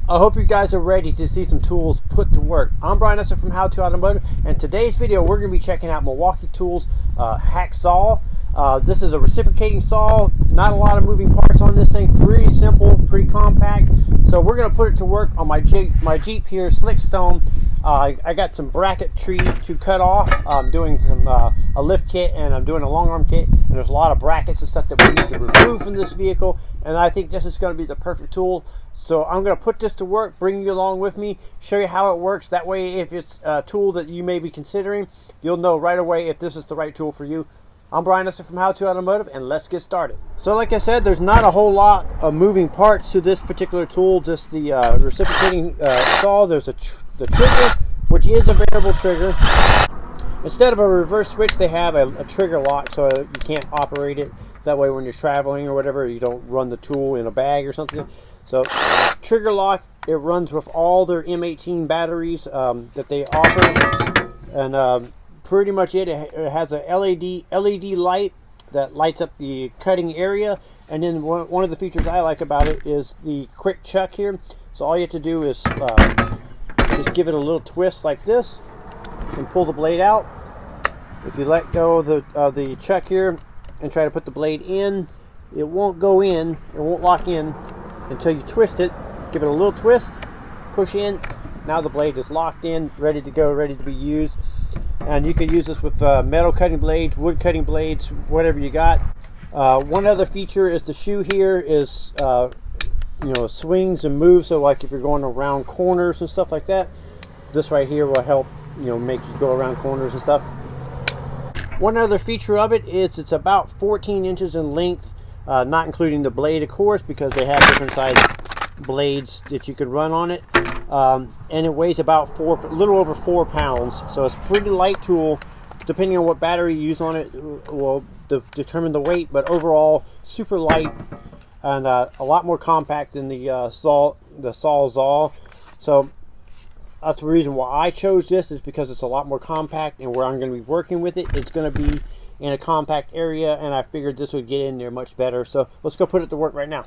I hope you guys are ready to see some tools put to work. I'm Brian Eslick from How to Automotive, and today's video we're going to be checking out Milwaukee Tools Hackzall. This is a reciprocating saw, not a lot of moving parts on this thing, pretty simple, pretty compact. So we're going to put it to work on my Jeep here, Slickstone. I got some bracket tree to cut off. I'm doing some a lift kit, and I'm doing a long arm kit, and there's a lot of brackets and stuff that we need to remove from this vehicle, and I think this is going to be the perfect tool. So I'm going to put this to work, bring you along with me, show you how it works. That way, if it's a tool that you may be considering, you'll know right away if this is the right tool for you. I'm Brian Eslick from How to Automotive, and let's get started. So like I said, there's not a whole lot of moving parts to this particular tool, just the reciprocating saw. There's the trigger, which is a variable trigger. Instead of a reverse switch, they have a trigger lock, so you can't operate it. That way when you're traveling or whatever, you don't run the tool in a bag or something. So trigger lock, it runs with all their M18 batteries that they offer, and pretty much it has a LED light that lights up the cutting area. And then one of the features I like about it is the quick chuck here. So all you have to do is just give it a little twist like this and pull the blade out. If you let go of the chuck here and try to put the blade in, it won't go in, it won't lock in until you twist it. Give it a little twist, push in. Now the blade is locked in, ready to go, ready to be used. And you can use this with metal cutting blades, wood cutting blades, whatever you got. One other feature is the shoe here is swings and moves. So like if you're going around corners and stuff like that, this right here will help make you go around corners and stuff. One other feature of it is it's about 14 inches in length, not including the blade, of course, because they have different size blades that you could run on it. And it weighs about a little over 4 pounds, so it's a pretty light tool. Depending on what battery you use on it will determine the weight, but overall super light and a lot more compact than the Sawzall. So that's the reason why I chose this, is because it's a lot more compact, and where I'm going to be working with it, it's going to be in a compact area, and I figured this would get in there much better. So let's go put it to work right now.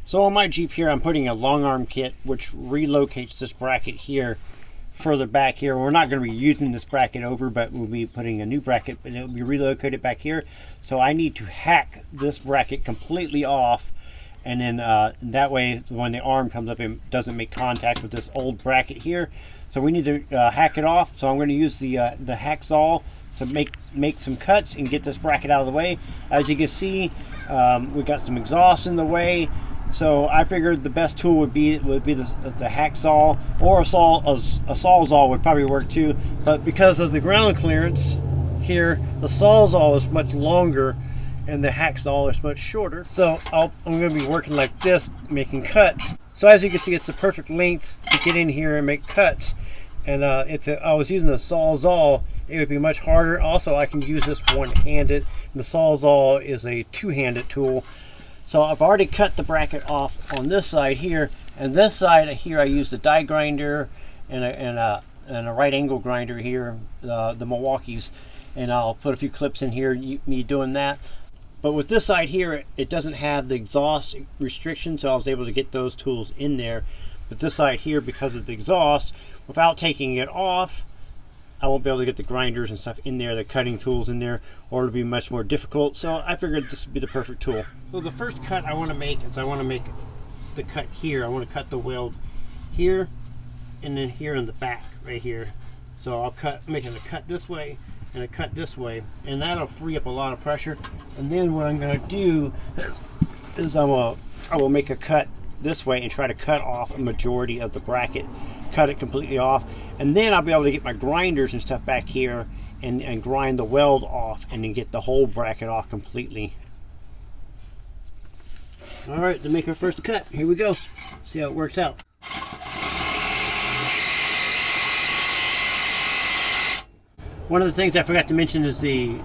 So on my Jeep here, I'm putting a long arm kit which relocates this bracket here further back here. We're not going to be using this bracket over, but we'll be putting a new bracket, but it'll be relocated back here. So I need to hack this bracket completely off, and then that way when the arm comes up, it doesn't make contact with this old bracket here. So we need to hack it off. So I'm going to use the Hackzall to make some cuts and get this bracket out of the way. As you can see, we got some exhaust in the way. So I figured the best tool would be the Hackzall, or a Sawzall would probably work too. But because of the ground clearance here, the Sawzall is much longer and the Hackzall is much shorter. So I'm going to be working like this, making cuts. So as you can see, it's the perfect length to get in here and make cuts. And if I was using a Sawzall, it would be much harder. Also, I can use this one-handed. The Sawzall is a two-handed tool. So I've already cut the bracket off on this side here, and this side here I used a die grinder and a right angle grinder here, the Milwaukee's, and I'll put a few clips in here, me doing that. But with this side here, it doesn't have the exhaust restriction, so I was able to get those tools in there. But this side here, because of the exhaust, without taking it off, I won't be able to get the grinders and stuff in there, the cutting tools in there, or it'll be much more difficult. So I figured this would be the perfect tool. So the first cut I want to make is I want to make the cut here. I want to cut the weld here and then here in the back right here. So I'll making a cut this way and a cut this way, and that'll free up a lot of pressure. And then what I'm going to do is I will make a cut this way and try to cut off a majority of the bracket, cut it completely off, and then I'll be able to get my grinders and stuff back here and grind the weld off and then get the whole bracket off completely. All right, to make our first cut, here we go. See how it works out. One of the things I forgot to mention is the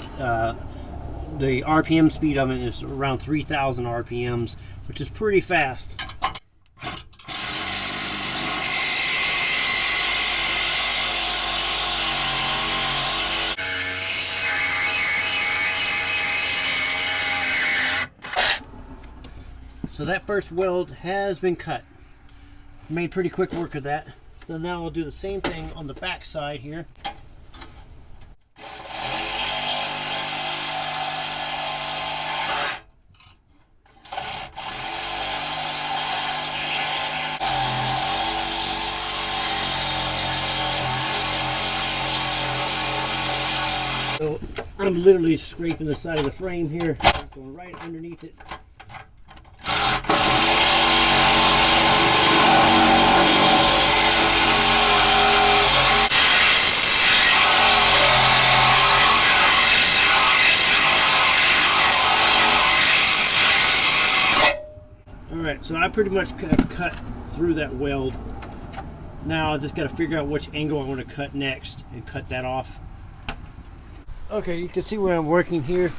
RPM speed of it is around 3,000 RPMs, which is pretty fast. So that first weld has been cut. Made pretty quick work of that. So now I'll do the same thing on the back side here. So I'm literally scraping the side of the frame here, going right underneath it. Alright, so I pretty much have cut through that weld. Now I just got to figure out which angle I want to cut next and cut that off. Okay, you can see where I'm working here.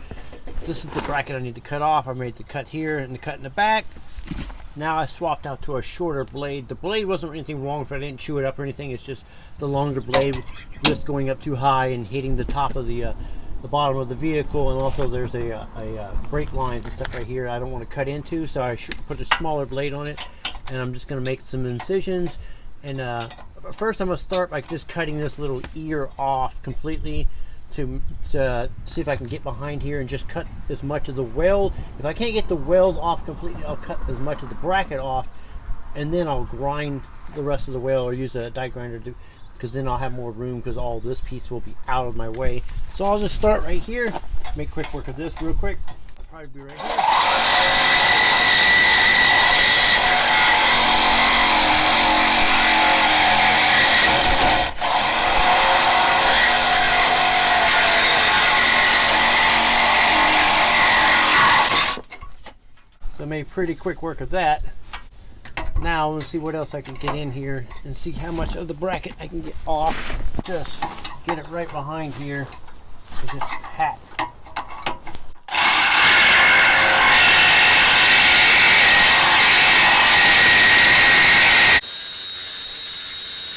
This is the bracket I need to cut off. I made the cut here and the cut in the back. Now I swapped out to a shorter blade. The blade wasn't anything wrong if I didn't chew it up or anything. It's just the longer blade just going up too high and hitting the top of the bottom of the vehicle, and also there's a brake lines and stuff right here I don't want to cut into, so I should put a smaller blade on it, and I'm just going to make some incisions. And first I'm going to start by just cutting this little ear off completely to see if I can get behind here and just cut as much of the weld. If I can't get the weld off completely, I'll cut as much of the bracket off, and then I'll grind the rest of the weld or use a die grinder to, because then I'll have more room, because all this piece will be out of my way. So I'll just start right here, make quick work of this real quick. I'll probably be right here. So I made pretty quick work of that. Now let's see what else I can get in here and see how much of the bracket I can get off. Just get it right behind here with this hat.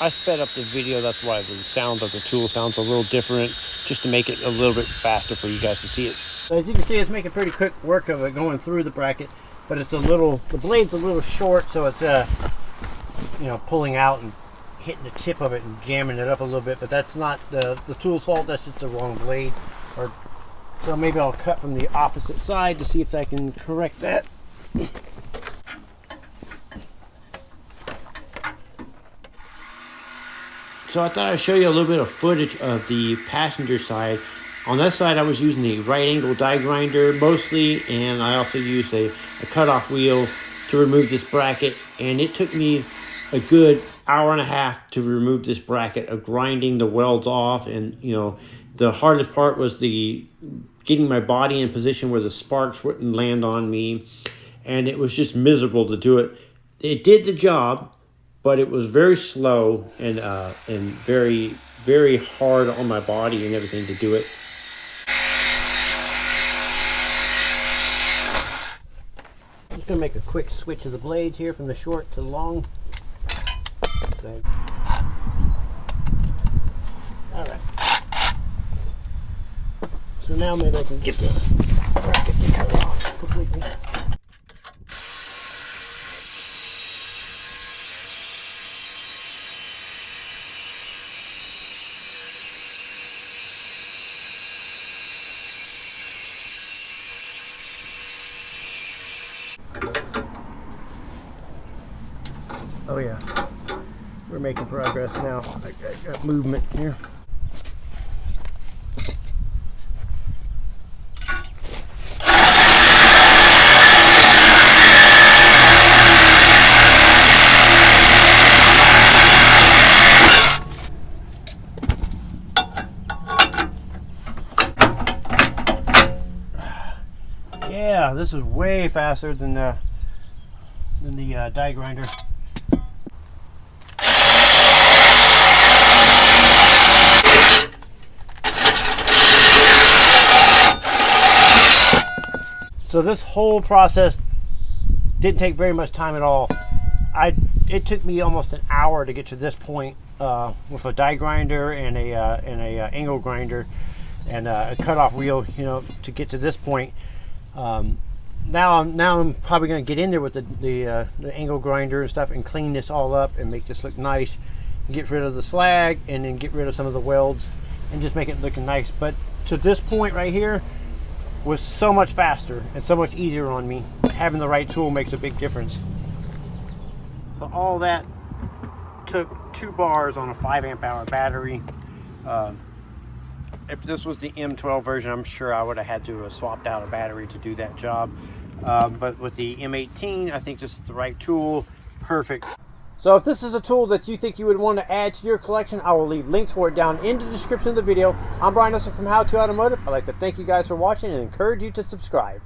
I sped up the video, that's why the sound of the tool sounds a little different, just to make it a little bit faster for you guys to see it. So as you can see, it's making pretty quick work of it going through the bracket, but it's a little, the blade's a little short, so it's you know, pulling out and hitting the tip of it and jamming it up a little bit, but that's not the tool's fault, that's just the wrong blade. Or so maybe I'll cut from the opposite side to see if I can correct that. So I thought I'd show you a little bit of footage of the passenger side. On that side I was using the right angle die grinder mostly, and I also used a cutoff wheel to remove this bracket, and it took me a good hour and a half to remove this bracket of grinding the welds off. And you know, the hardest part was the getting my body in position where the sparks wouldn't land on me, and it was just miserable to do it. It did the job, but it was very slow and very, very hard on my body and everything to do it. I'm just going to make a quick switch of the blades here from the short to the long. Okay. Alright. So now maybe I can get this bracket to cut off completely. Oh yeah, we're making progress now. I got movement here. Yeah, this is way faster than the die grinder. So this whole process didn't take very much time at all. It took me almost an hour to get to this point with a die grinder and a angle grinder and a cutoff wheel, you know, to get to this point. now I'm probably going to get in there with the angle grinder and stuff and clean this all up and make this look nice. Get rid of the slag and then get rid of some of the welds and just make it looking nice. But to this point right here was so much faster and so much easier on me. Having the right tool makes a big difference. So all that took 2 bars on a 5 amp hour battery. If this was the M12 version, I'm sure I would have had to have swapped out a battery to do that job. But with the M18, I think this is the right tool. Perfect. So if this is a tool that you think you would want to add to your collection, I will leave links for it down in the description of the video. I'm Brian Eslick from How to Automotive. I'd like to thank you guys for watching and encourage you to subscribe.